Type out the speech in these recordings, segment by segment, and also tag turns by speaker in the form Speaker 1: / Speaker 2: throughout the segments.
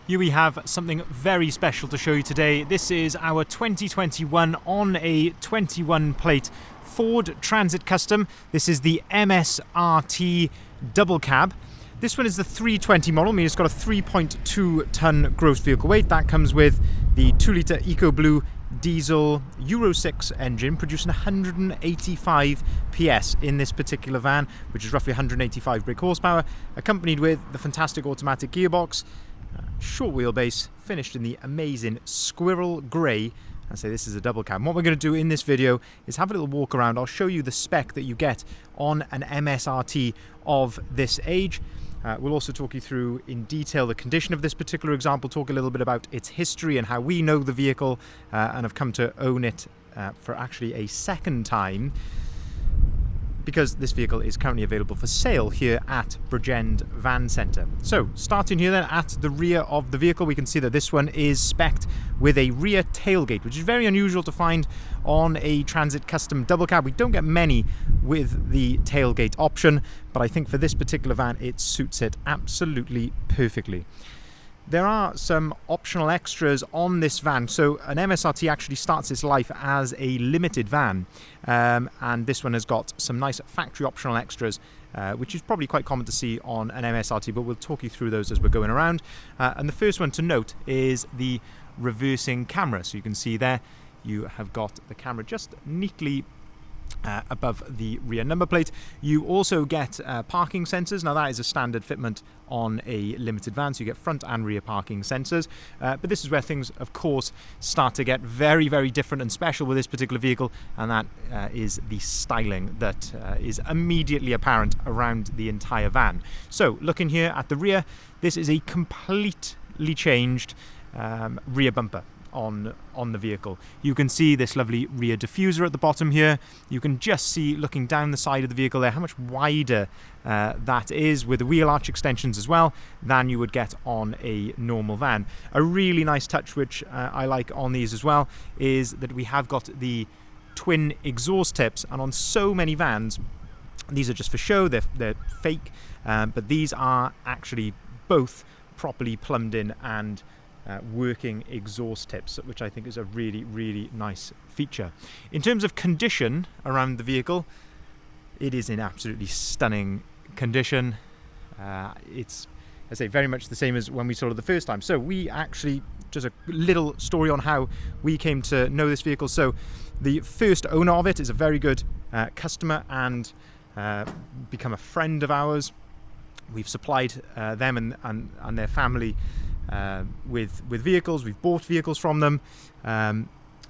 Speaker 1: Here we have something very special to show you today. This is our 2021 on a 21 plate Ford Transit Custom. This is the MSRT double cab. This one is the 320 model, meaning it's got a 3.2 ton gross vehicle weight. That comes with the 2-litre EcoBlue diesel Euro 6 engine, producing 185 PS in this particular van, which is roughly 185 brake horsepower, accompanied with the fantastic automatic gearbox. Short wheelbase, finished in the amazing squirrel grey. I say this is a double cab. And what we're going to do in this video is have a little walk around. I'll show you the spec that you get on an MSRT of this age. We'll also talk you through in detail the condition of this particular example, talk a little bit about its history and how we know the vehicle and have come to own it for actually a second time, because this vehicle is currently available for sale here at Bridgend Van Centre. So, starting here then at the rear of the vehicle, we can see that this one is spec'd with a rear tailgate, which is very unusual to find on a Transit Custom double cab. We don't get many with the tailgate option, but I think for this particular van, it suits it absolutely perfectly. There are some optional extras on this van. So an MSRT actually starts its life as a limited van, and this one has got some nice factory optional extras, which is probably quite common to see on an MSRT, but we'll talk you through those as we're going around. And the first one to note is the reversing camera. So you can see there you have got the camera just neatly above the rear number plate. You also get parking sensors. Now that is a standard fitment on a limited van, so you get front and rear parking sensors, but this is where things of course start to get very, very different and special with this particular vehicle, and that is the styling that is immediately apparent around the entire van. So looking here at the rear, this is a completely changed rear bumper on the vehicle. You can see this lovely rear diffuser at the bottom here. You can just see, looking down the side of the vehicle there, how much wider that is, with the wheel arch extensions as well, than you would get on a normal van. A really nice touch, which I like on these as well, is that we have got the twin exhaust tips, and on so many vans, these are just for show, they're fake, but these are actually both properly plumbed in and working exhaust tips, which I think is a really, really nice feature. In terms of condition around the vehicle, it is in absolutely stunning condition. It's, I say, very much the same as when we saw it the first time. So we actually, just a little story on how we came to know this vehicle. So the first owner of it is a very good customer and become a friend of ours. We've supplied them and their family with vehicles. We've bought vehicles from them.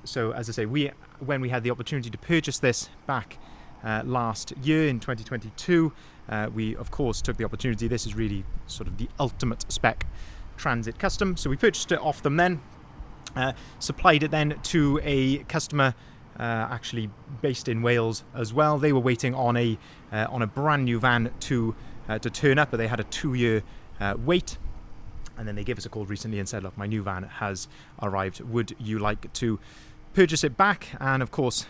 Speaker 1: So as I say, when we had the opportunity to purchase this back last year in 2022, we of course took the opportunity. This is really sort of the ultimate spec Transit Custom. So we purchased it off them then, supplied it then to a customer actually based in Wales as well. They were waiting on a brand new van to turn up, but they had a 2-year wait. And then they gave us a call recently and said, look, my new van has arrived. Would you like to purchase it back? And of course,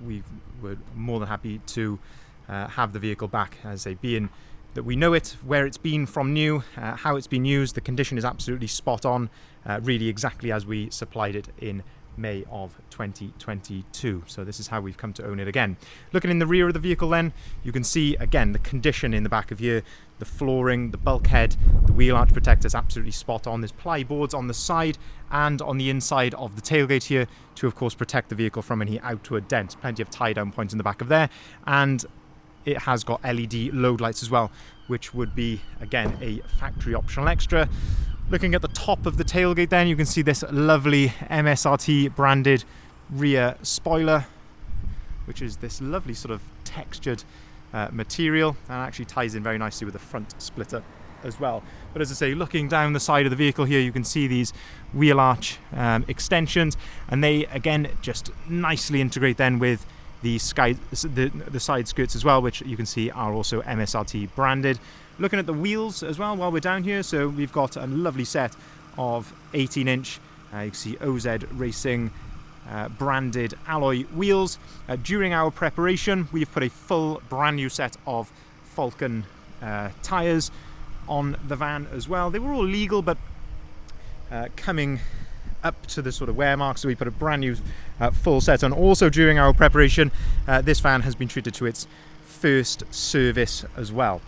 Speaker 1: we were more than happy to have the vehicle back, as a being that we know it, where it's been from new, how it's been used. The condition is absolutely spot on, really exactly as we supplied it in May of 2022. So this is how we've come to own it again. Looking in the rear of the vehicle then, you can see again the condition in the back of here, the flooring, the bulkhead, the wheel arch protector is absolutely spot on. There's ply boards on the side and on the inside of the tailgate here to of course protect the vehicle from any outward dents. Plenty of tie down points in the back of there, and it has got LED load lights as well, which would be again a factory optional extra. Looking at the top of the tailgate then, you can see this lovely MSRT branded rear spoiler, which is this lovely sort of textured material, and actually ties in very nicely with the front splitter as well. But as I say, looking down the side of the vehicle here, you can see these wheel arch extensions, and they again just nicely integrate then with the side skirts as well, which you can see are also MSRT branded. Looking at the wheels as well while we're down here, so we've got a lovely set of 18-inch, you can see OZ Racing branded alloy wheels. During our preparation, we've put a full brand new set of Falcon tyres on the van as well. They were all legal, but coming up to the sort of wear mark, so we put a brand new full set on. Also during our preparation, this van has been treated to its first service as well.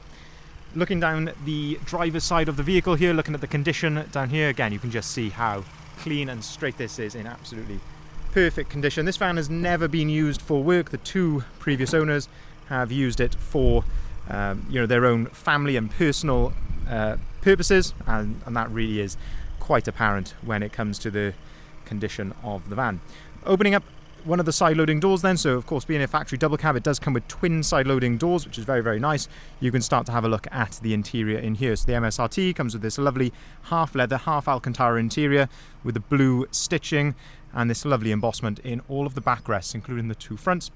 Speaker 1: Looking down the driver's side of the vehicle here, looking at the condition down here, again you can just see how clean and straight this is, in absolutely perfect condition. This van has never been used for work. The two previous owners have used it for their own family and personal purposes, and that really is quite apparent when it comes to the condition of the van. Opening up one of the side loading doors then, so of course being a factory double cab, it does come with twin side loading doors, which is very, very nice. You can start to have a look at the interior in here. So the MSRT comes with this lovely half leather, half Alcantara interior with the blue stitching and this lovely embossment in all of the backrests, including the two fronts.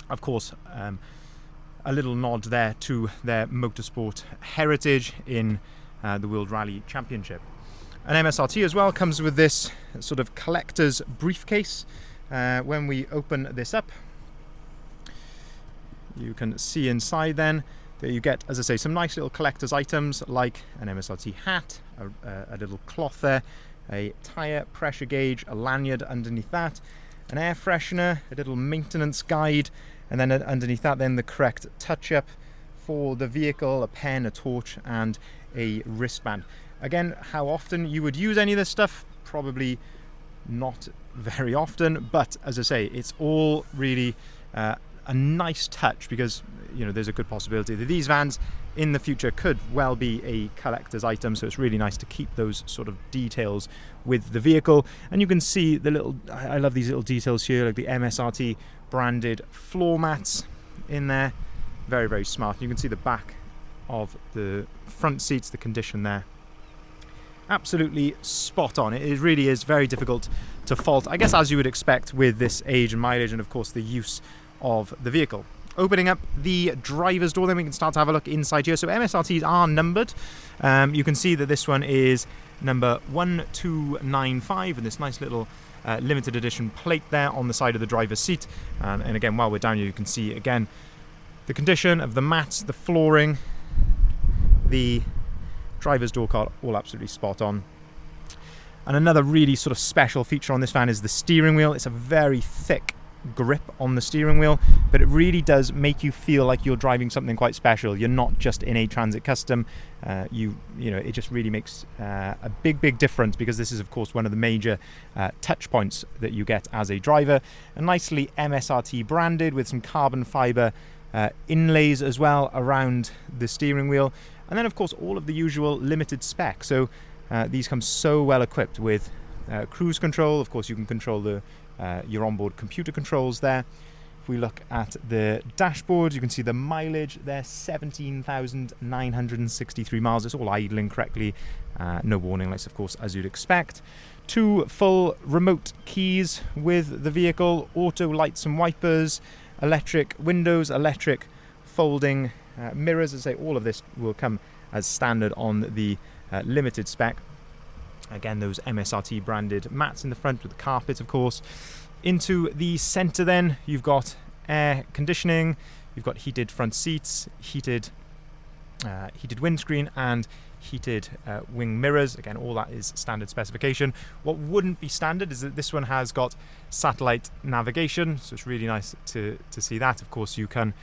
Speaker 1: Of course, a little nod there to their motorsport heritage in the World Rally Championship. An MSRT as well comes with this sort of collector's briefcase. When we open this up, you can see inside then that you get, as I say, some nice little collector's items like an MSRT hat, a little cloth there, a tyre pressure gauge, a lanyard underneath that, an air freshener, a little maintenance guide, and then underneath that then the correct touch-up for the vehicle, a pen, a torch and a wristband. Again, how often you would use any of this stuff? Probably not very often, but as I say, it's all really a nice touch, because there's a good possibility that these vans in the future could well be a collector's item, so it's really nice to keep those sort of details with the vehicle. And you can see the little, I love these little details here, like the MSRT branded floor mats in there. Very, very smart. You can see the back of the front seats, the condition there. Absolutely spot on. It really is very difficult to fault, I guess, as you would expect with this age and mileage and of course the use of the vehicle. Opening up the driver's door, then we can start to have a look inside here. So MSRTs are numbered. You can see that this one is number 1295 and this nice little limited edition plate there on the side of the driver's seat. And again, while we're down here, you can see again the condition of the mats, the flooring, the driver's door card, all absolutely spot on. And another really sort of special feature on this van is the steering wheel. It's a very thick grip on the steering wheel, but it really does make you feel like you're driving something quite special. You're not just in a Transit Custom. It just really makes a big difference, because this is of course one of the major touch points that you get as a driver. And nicely MSRT branded with some carbon fiber inlays as well around the steering wheel. And then of course all of the usual limited spec. So these come so well equipped with cruise control. Of course you can control your onboard computer controls there. If we look at the dashboard, you can see the mileage there, 17,963 miles. It's all idling correctly. No warning lights, of course, as you'd expect. 2 full remote keys with the vehicle, auto lights and wipers, electric windows, electric folding mirrors. As I say, all of this will come as standard on the limited spec. Again, those MSRT branded mats in the front with the carpet, of course. Into the centre then, you've got air conditioning, you've got heated front seats, heated windscreen and heated wing mirrors. Again, all that is standard specification. What wouldn't be standard is that this one has got satellite navigation, so it's really nice to see that. Of course, you can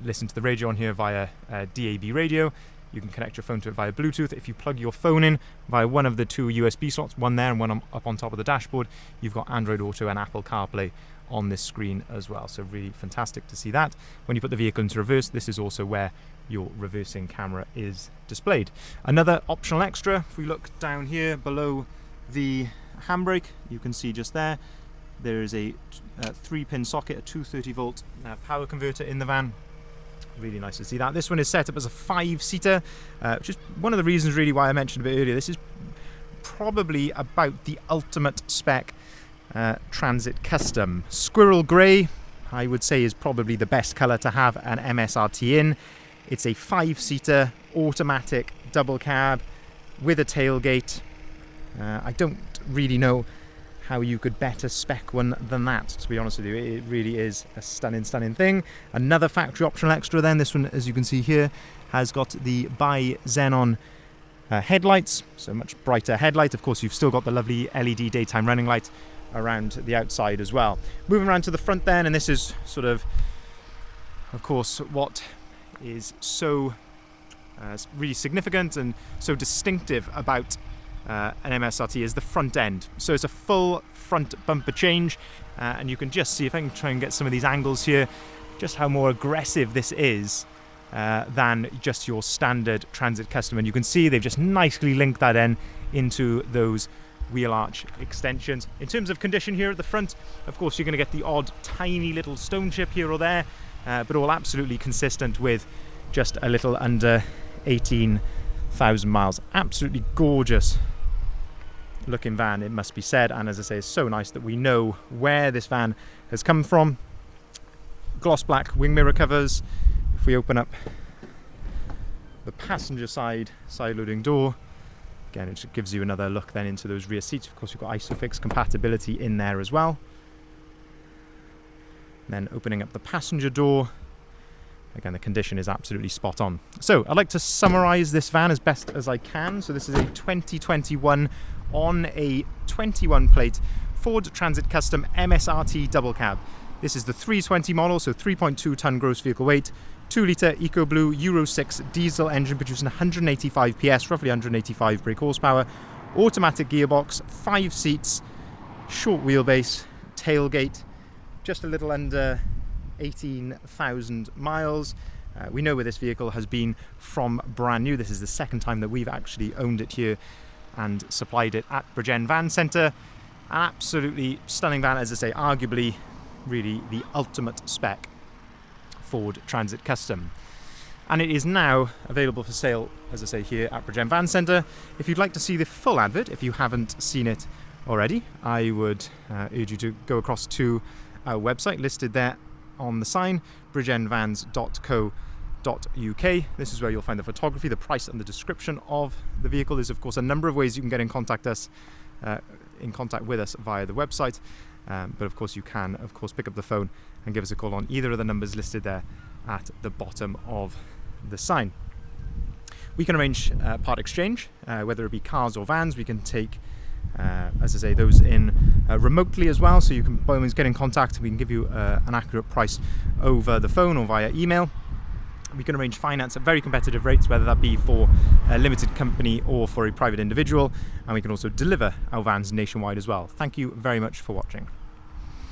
Speaker 1: listen to the radio on here via DAB radio. You can connect your phone to it via Bluetooth. If you plug your phone in via one of the 2 USB slots, one there and one up on top of the dashboard, you've got Android Auto and Apple CarPlay on this screen as well. So really fantastic to see that. When you put the vehicle into reverse, this is also where your reversing camera is displayed. Another optional extra, if we look down here below the handbrake, you can see just there is a 3-pin socket, a 230 volt power converter in the van. Really nice to see that. This one is set up as a 5-seater, which is one of the reasons really why I mentioned a bit earlier. This is probably about the ultimate spec Transit Custom. Squirrel grey, I would say, is probably the best colour to have an MSRT in. It's a 5-seater automatic double cab with a tailgate. I don't really know how you could better spec one than that, to be honest with you. It really is a stunning thing. Another factory optional extra then, this one, as you can see here, has got the bi-xenon headlights, so much brighter headlight. Of course, you've still got the lovely LED daytime running light around the outside as well. Moving around to the front then, and this is sort of course, what is so really significant and so distinctive about an MSRT is the front end. So it's a full front bumper change, and you can just see, if I can try and get some of these angles here, just how more aggressive this is than just your standard Transit Custom. And you can see they've just nicely linked that in into those wheel arch extensions. In terms of condition here at the front, of course, you're going to get the odd tiny little stone chip here or there, but all absolutely consistent with just a little under 18,000 miles. Absolutely gorgeous looking van, it must be said, and as I say, it's so nice that we know where this van has come from. Gloss black wing mirror covers. If we open up the passenger side loading door, again, it just gives you another look then into those rear seats. Of course, you've got ISOFIX compatibility in there as well. And then opening up the passenger door, again, the condition is absolutely spot on. So I'd like to summarize this van as best as I can. So this is a 2021 on a 21 plate Ford Transit Custom MSRT double cab. This is the 320 model, so 3.2 ton gross vehicle weight, 2-litre EcoBlue Euro 6 diesel engine producing 185 PS, roughly 185 brake horsepower, automatic gearbox, 5 seats, short wheelbase, tailgate, just a little under 18,000 miles. We know where this vehicle has been from brand new. This is the second time that we've actually owned it here and supplied it at Bridgend Van Centre. An absolutely stunning van, as I say, arguably really the ultimate spec Ford Transit Custom. And it is now available for sale, as I say, here at Bridgend Van Centre. If you'd like to see the full advert, if you haven't seen it already, I would urge you to go across to our website, listed there on the sign, bridgendvans.co.uk. This is where you'll find the photography, the price, and the description of the vehicle. There's of course a number of ways you can get in contact with us via the website, but of course you can pick up the phone and give us a call on either of the numbers listed there at the bottom of the sign. We can arrange part exchange, whether it be cars or vans. We can take as I say, those in remotely as well, so you can by all means get in contact. We can give you an accurate price over the phone or via email. We can arrange finance at very competitive rates, whether that be for a limited company or for a private individual, and we can also deliver our vans nationwide as well. Thank you very much for watching.